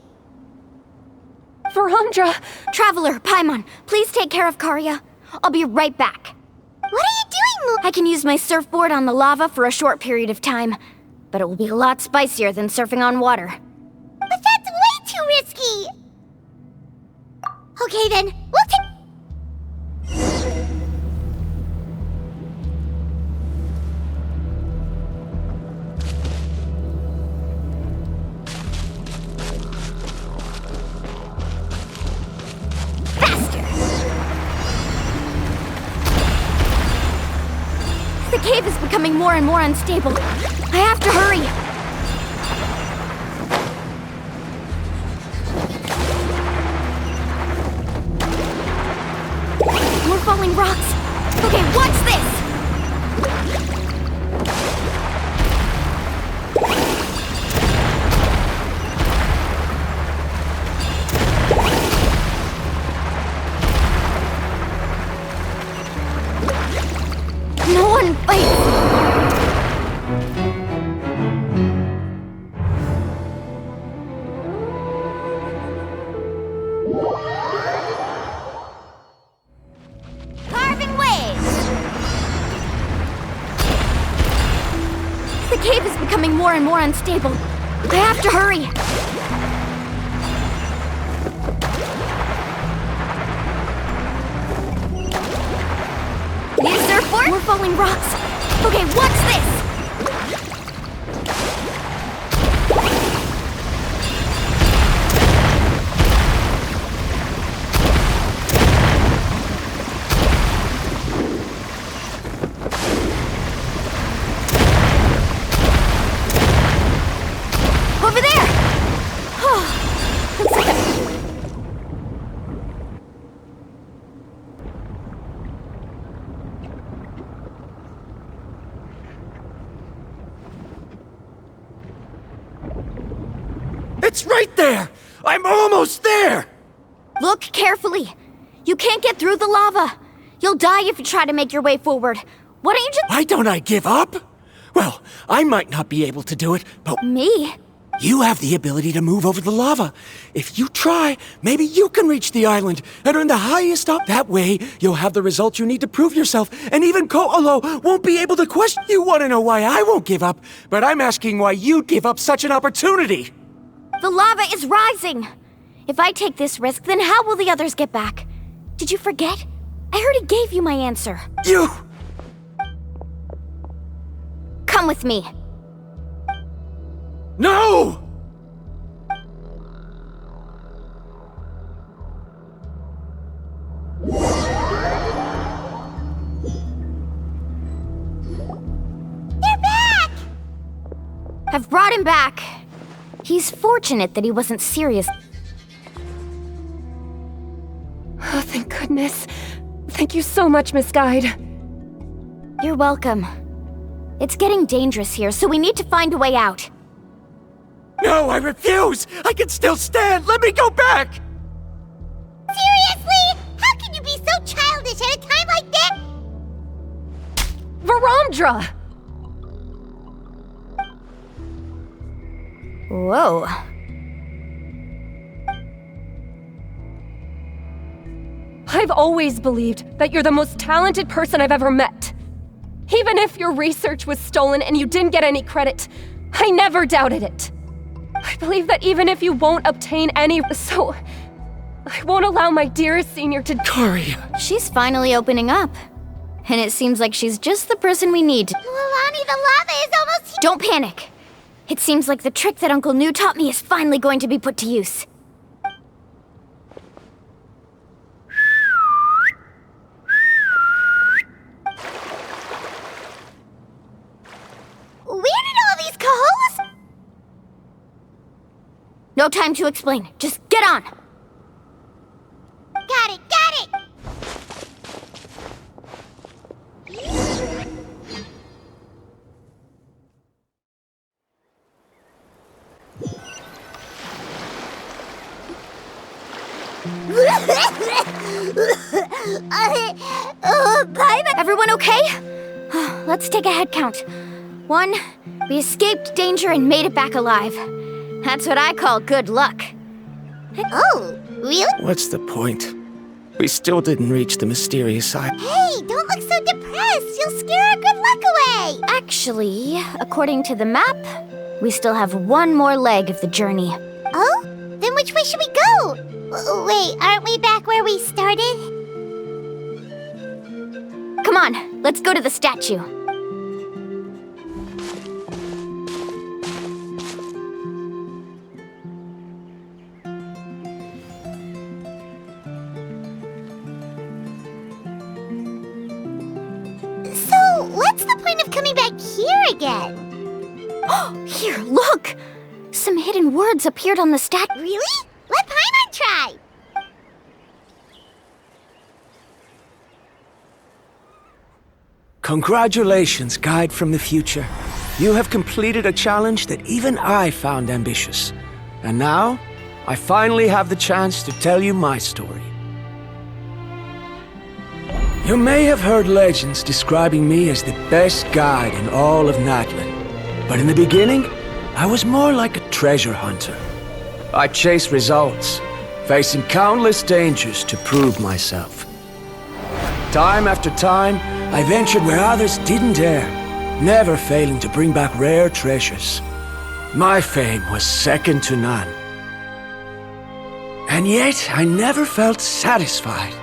Speaker 8: Varamdra!
Speaker 5: Traveler, Paimon, please take care of Karya. I'll be right back.
Speaker 2: What are you doing, Mu?
Speaker 5: I can use my surfboard on the lava for a short period of time, but it will be a lot spicier than surfing on water.
Speaker 2: But that's way too risky! Okay then, we'll take...
Speaker 5: The cave is becoming more and more unstable. I have to hurry. More falling rocks. Okay, watch this! No one bites.
Speaker 2: Carving waves!
Speaker 5: The cave is becoming more and more unstable. I have to hurry. Need a surfboard? More falling rocks. Okay, watch this! Over there! Oh, looks like a...
Speaker 6: It's right there! I'm almost there!
Speaker 5: Look carefully. You can't get through the lava. You'll die if you try to make your way forward. Why don't you just...
Speaker 6: Why don't I give up? Well, I might not be able to do it, but...
Speaker 5: Me?
Speaker 6: You have the ability to move over the lava. If you try, maybe you can reach the island and earn the highest up. That way, you'll have the results you need to prove yourself, and even Ko'olo won't be able to question. You want to know why I won't give up, but I'm asking why you'd give up such an opportunity.
Speaker 5: The lava is rising! If I take this risk, then how will the others get back? Did you forget? I already gave you my answer.
Speaker 6: You...
Speaker 5: Come with me.
Speaker 6: No!
Speaker 2: They're back!
Speaker 5: I've brought him back. He's fortunate that he wasn't serious.
Speaker 8: Oh, thank goodness. Thank you so much, Miss Guide.
Speaker 5: You're welcome. It's getting dangerous here, so we need to find a way out.
Speaker 6: No, I refuse! I can still stand! Let me go back!
Speaker 2: Seriously? How can you be so childish at a time like this?
Speaker 8: Verandra!
Speaker 5: Whoa.
Speaker 8: I've always believed that you're the most talented person I've ever met. Even if your research was stolen and you didn't get any credit, I never doubted it. I believe that even if you won't obtain any, so I won't allow my dearest senior to—
Speaker 6: Karia.
Speaker 5: She's finally opening up. And it seems like she's just the person we need.
Speaker 2: Mualani, the lava is almost here.
Speaker 5: Don't panic. It seems like the trick that Uncle New taught me is finally going to be put to use.
Speaker 2: Where did all these Kaholas?
Speaker 5: No time to explain. Just get on.
Speaker 2: Got it, got it! Bye-bye.
Speaker 5: Everyone okay? Let's take a head count. 1, we escaped danger and made it back alive. That's what I call good luck.
Speaker 2: Oh, really?
Speaker 6: What's the point? We still didn't reach the mysterious island.
Speaker 2: Hey, don't look so depressed. You'll scare our good luck away.
Speaker 5: Actually, according to the map, we still have one more leg of the journey.
Speaker 2: Oh? Then which way should we go? Wait, aren't we back where we started?
Speaker 5: Come on, let's go to the statue.
Speaker 2: So, what's the point of coming back here again?
Speaker 5: Here, look! Some hidden words appeared on the statue.
Speaker 2: Really? Let Paimon try.
Speaker 6: Congratulations, Guide from the Future. You have completed a challenge that even I found ambitious. And now, I finally have the chance to tell you my story. You may have heard legends describing me as the best guide in all of Natlan. But in the beginning, I was more like a treasure hunter. I chased results, facing countless dangers to prove myself. Time after time, I ventured where others didn't dare, never failing to bring back rare treasures. My fame was second to none. And yet, I never felt satisfied.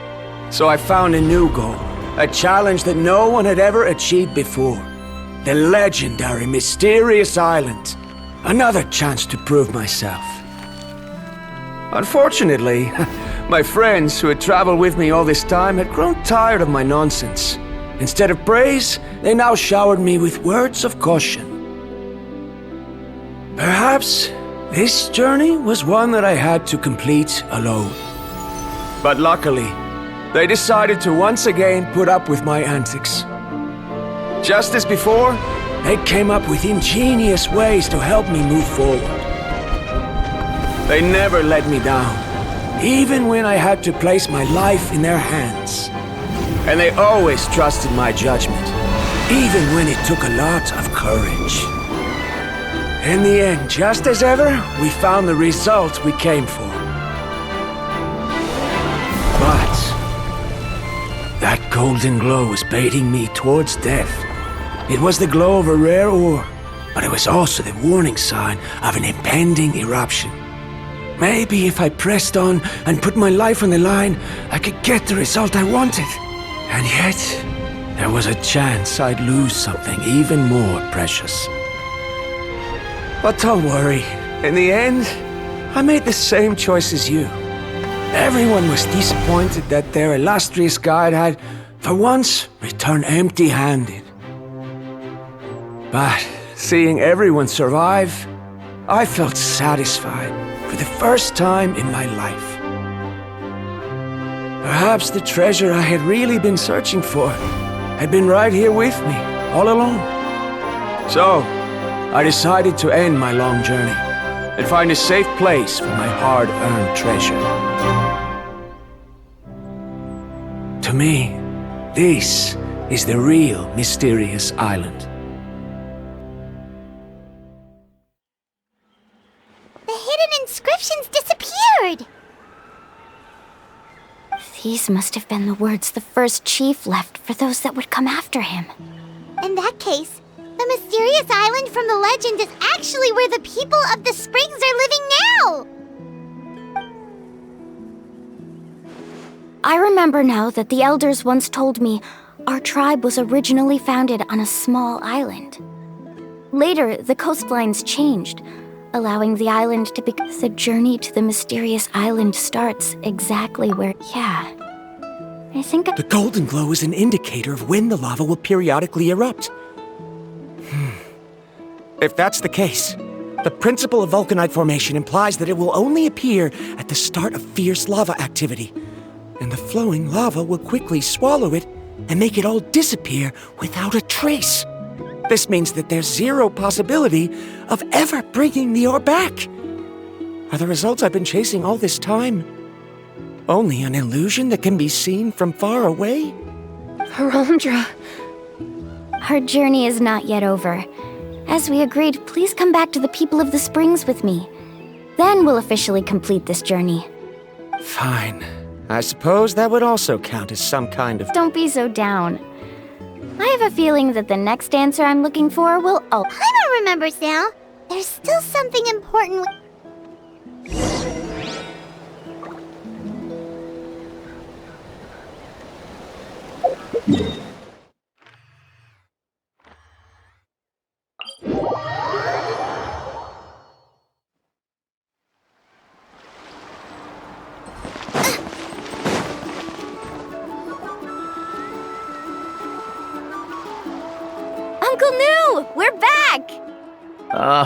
Speaker 6: So I found a new goal, a challenge that no one had ever achieved before. The legendary Mysterious Island. Another chance to prove myself. Unfortunately, my friends who had traveled with me all this time had grown tired of my nonsense. Instead of praise, they now showered me with words of caution. Perhaps this journey was one that I had to complete alone. But luckily, they decided to once again put up with my antics. Just as before, they came up with ingenious ways to help me move forward. They never let me down, even when I had to place my life in their hands. And they always trusted my judgment, even when it took a lot of courage. In the end, just as ever, we found the result we came for. But that golden glow was baiting me towards death. It was the glow of a rare ore, but it was also the warning sign of an impending eruption. Maybe if I pressed on and put my life on the line, I could get the result I wanted. And yet, there was a chance I'd lose something even more precious. But don't worry. In the end, I made the same choice as you. Everyone was disappointed that their illustrious guide had, for once, returned empty-handed. But seeing everyone survive, I felt satisfied for the first time in my life. Perhaps the treasure I had really been searching for had been right here with me, all along. So, I decided to end my long journey and find a safe place for my hard-earned treasure. To me, this is the real mysterious island.
Speaker 2: The hidden inscriptions disappeared!
Speaker 5: These must have been the words the first chief left for those that would come after him.
Speaker 2: In that case, the mysterious island from the legend is actually where the people of the springs are living now!
Speaker 5: I remember now that the elders once told me our tribe was originally founded on a small island. Later, the coastlines changed, allowing the island to become... The journey to the mysterious island starts exactly where... Yeah. I think...
Speaker 6: The golden glow is an indicator of when the lava will periodically erupt. If that's the case, the principle of vulcanite formation implies that it will only appear at the start of fierce lava activity, and the flowing lava will quickly swallow it and make it all disappear without a trace. This means that there's zero possibility of ever bringing the ore back. Are the results I've been chasing all this time only an illusion that can be seen from far away?
Speaker 8: Arandra.
Speaker 5: Our journey is not yet over. As we agreed, please come back to the people of the springs with me. Then we'll officially complete this journey.
Speaker 6: Fine. I suppose that would also count as some kind of...
Speaker 5: Don't be so down. I have a feeling that the next answer I'm looking for will... Oh,
Speaker 2: Paimon remembers now. There's still something important.
Speaker 5: Uncle New! We're back!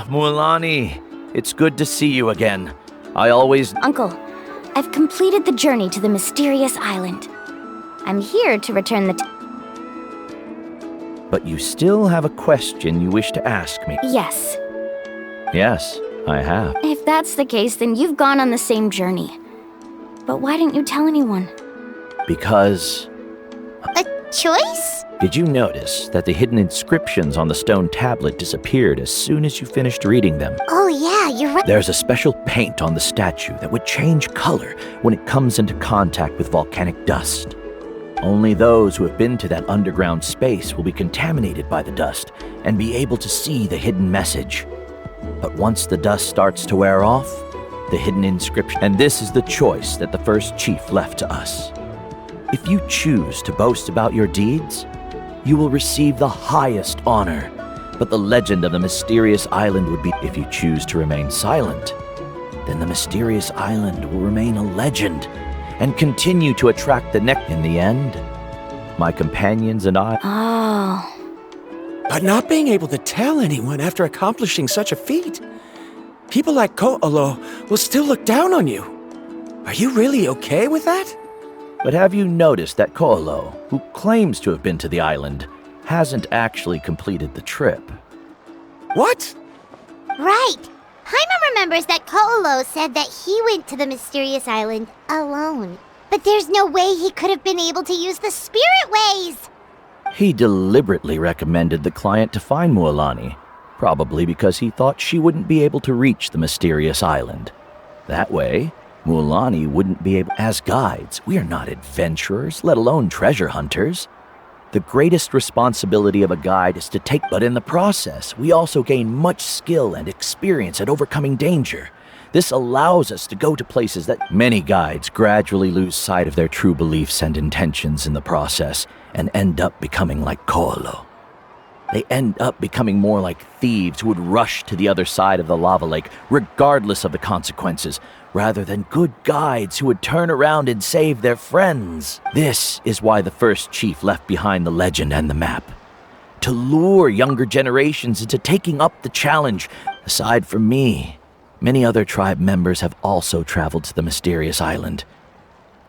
Speaker 9: Mualani, it's good to see you again. I always...
Speaker 5: Uncle, I've completed the journey to the mysterious island. I'm here to return the...
Speaker 9: But you still have a question you wish to ask me.
Speaker 5: Yes.
Speaker 9: Yes, I have.
Speaker 5: If that's the case, then you've gone on the same journey. But why didn't you tell anyone?
Speaker 9: Because...
Speaker 2: A choice?
Speaker 9: Did you notice that the hidden inscriptions on the stone tablet disappeared as soon as you finished reading them?
Speaker 2: Oh yeah, you're right.
Speaker 9: There's a special paint on the statue that would change color when it comes into contact with volcanic dust. Only those who have been to that underground space will be contaminated by the dust and be able to see the hidden message. But once the dust starts to wear off, the hidden inscription... And this is the choice that the first chief left to us. If you choose to boast about your deeds, you will receive the highest honor. But the legend of the mysterious island would be... If you choose to remain silent, then the mysterious island will remain a legend and continue to attract the neck. In the end, my companions and I...
Speaker 5: Oh.
Speaker 6: But not being able to tell anyone after accomplishing such a feat, people like Ko'olo will still look down on you. Are you really okay with that?
Speaker 9: But have you noticed that Ko'olo, who claims to have been to the island, hasn't actually completed the trip?
Speaker 6: What?
Speaker 2: Right. Paimon remembers that Ko'olo said that he went to the mysterious island alone. But there's no way he could have been able to use the spirit ways.
Speaker 9: He deliberately recommended the client to find Mualani, probably because he thought she wouldn't be able to reach the mysterious island. That way, Mualani wouldn't be able. As guides, we are not adventurers, let alone treasure hunters. The greatest responsibility of a guide is to take, but in the process, we also gain much skill and experience at overcoming danger. This allows us to go to places that many guides gradually lose sight of their true beliefs and intentions in the process and end up becoming like Koolo. They end up becoming more like thieves who would rush to the other side of the lava lake regardless of the consequences, rather than good guides who would turn around and save their friends. This is why the first chief left behind the legend and the map. To lure younger generations into taking up the challenge. Aside from me, many other tribe members have also traveled to the mysterious island.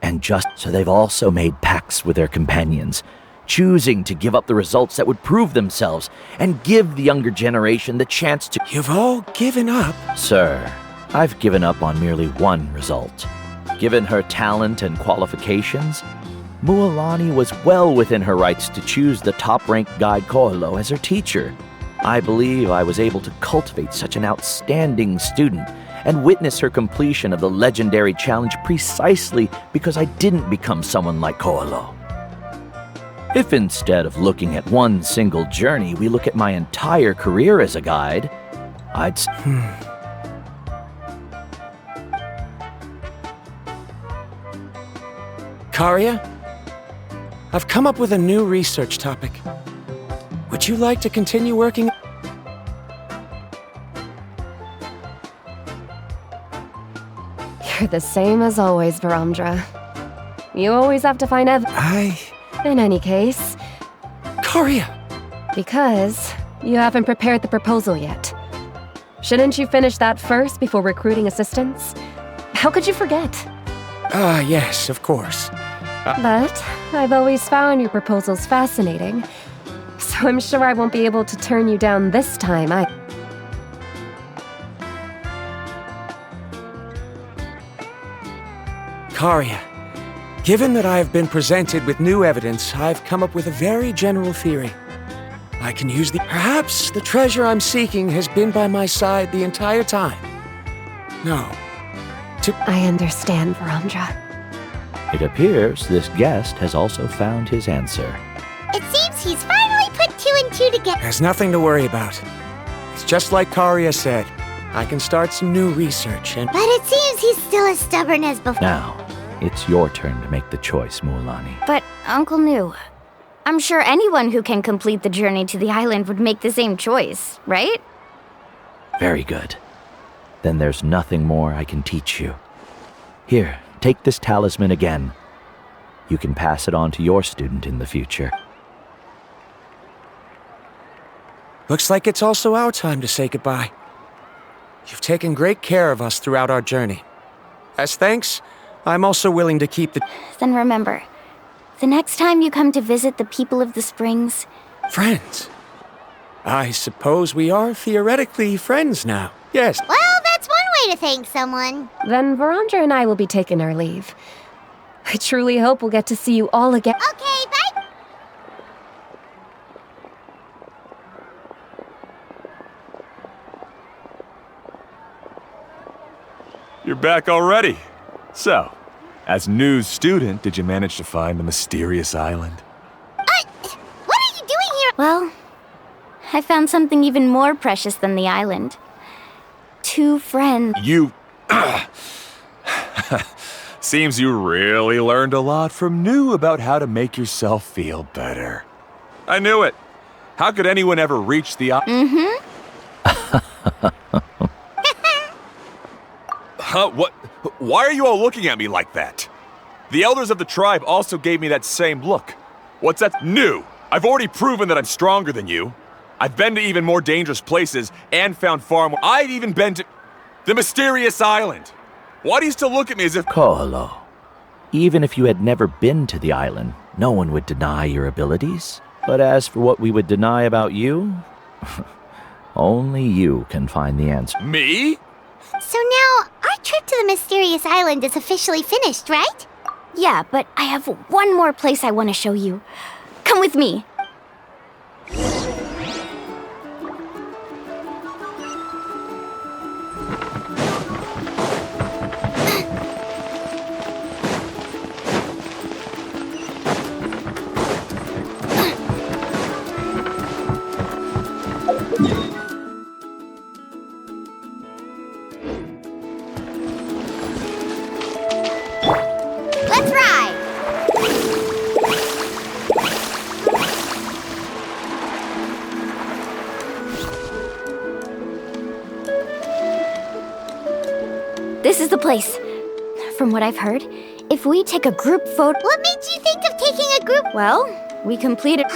Speaker 9: And just so they've also made pacts with their companions, choosing to give up the results that would prove themselves and give the younger generation the chance to...
Speaker 6: You've all given up?
Speaker 9: Sir, I've given up on merely one result. Given her talent and qualifications, Mualani was well within her rights to choose the top-ranked guide Koolo as her teacher. I believe I was able to cultivate such an outstanding student and witness her completion of the legendary challenge precisely because I didn't become someone like Koolo. If instead of looking at one single journey, we look at my entire career as a guide, I'd...
Speaker 6: Karia? I've come up with a new research topic. Would you like to continue working?
Speaker 8: You're the same as always, Varamdra. You always have to find In any case...
Speaker 6: Karia!
Speaker 8: Because you haven't prepared the proposal yet. Shouldn't you finish that first before recruiting assistants? How could you forget?
Speaker 6: Yes, of course.
Speaker 8: But I've always found your proposals fascinating, so I'm sure I won't be able to turn you down this time.
Speaker 6: Karia, given that I have been presented with new evidence, I've come up with a very general theory. I can use Perhaps the treasure I'm seeking has been by my side the entire time. No.
Speaker 8: I understand, Varamdra.
Speaker 9: It appears this guest has also found his answer.
Speaker 2: It seems he's finally put two and two together.
Speaker 6: There's nothing to worry about. It's just like Karia said. I can start some new research and...
Speaker 2: But it seems he's still as stubborn as before.
Speaker 9: Now, it's your turn to make the choice, Mualani.
Speaker 5: But, Uncle Nu, I'm sure anyone who can complete the journey to the island would make the same choice, right?
Speaker 9: Very good. Then there's nothing more I can teach you. Here, take this talisman again. You can pass it on to your student in the future.
Speaker 6: Looks like it's also our time to say goodbye. You've taken great care of us throughout our journey. As thanks, I'm also willing to keep the...
Speaker 5: Then remember, the next time you come to visit the people of the springs...
Speaker 6: Friends? I suppose we are theoretically friends now, yes.
Speaker 2: Well, that's one way to thank someone.
Speaker 8: Then Varamdra and I will be taking our leave. I truly hope we'll get to see you all again.
Speaker 2: Okay, bye!
Speaker 4: You're back already. So, as new student, did you manage to find the mysterious island?
Speaker 2: What are you doing here?
Speaker 5: Well, I found something even more precious than the island. 2 friends.
Speaker 4: You... Seems you really learned a lot from New about how to make yourself feel better. I knew it. How could anyone ever reach the... Huh? What? Why are you all looking at me like that? The elders of the tribe also gave me that same look. What's that? New! I've already proven that I'm stronger than you. I've been to even more dangerous places and found far more. I've even been to the mysterious island. Why do you still look at me as if...
Speaker 9: Koolo, even if you had never been to the island, no one would deny your abilities. But as for what we would deny about you, only you can find the answer.
Speaker 4: Me?
Speaker 2: So now, our trip to the mysterious island is officially finished, right?
Speaker 5: Yeah, but I have one more place I want to show you. Come with me.
Speaker 2: Let's ride!
Speaker 5: This is the place. From what I've heard, if we take a group photo...
Speaker 2: What made you think of taking a group?
Speaker 5: Well, we completed...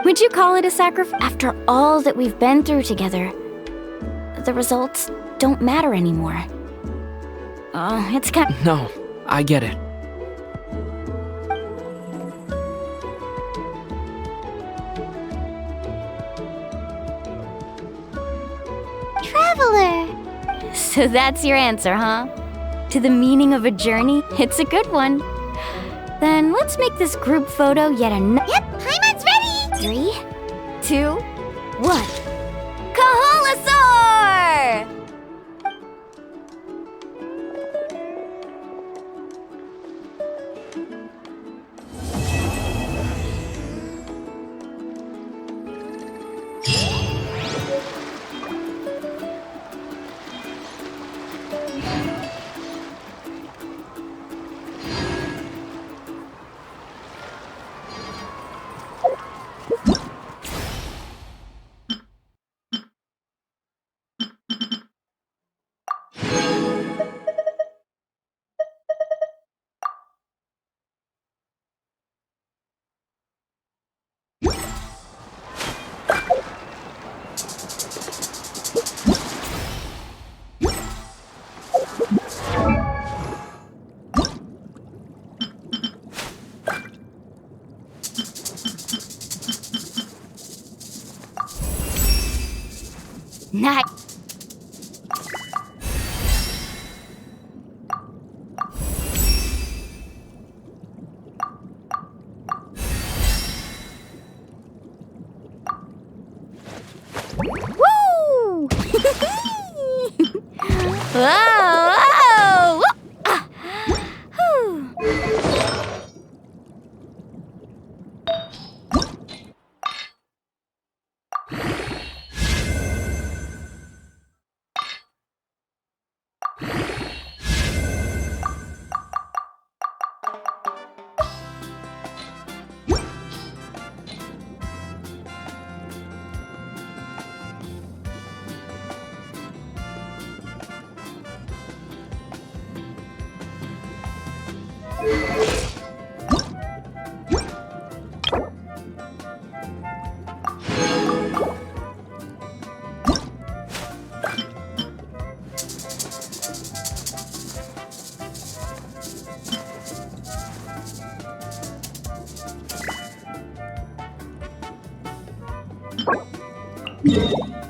Speaker 5: Would you call it a sacrifice? After all that we've been through together, the results don't matter anymore. Oh, it's kind...
Speaker 10: No, I get it.
Speaker 2: Traveler!
Speaker 5: So that's your answer, huh? To the meaning of a journey? It's a good one. Then let's make this group photo yet another...
Speaker 2: Yep, Paimon's ready!
Speaker 5: 3, 2, 1. Kaholasaur! Nice. Woo! Whoa! Whoa! Ah. Whew.
Speaker 2: Yeah.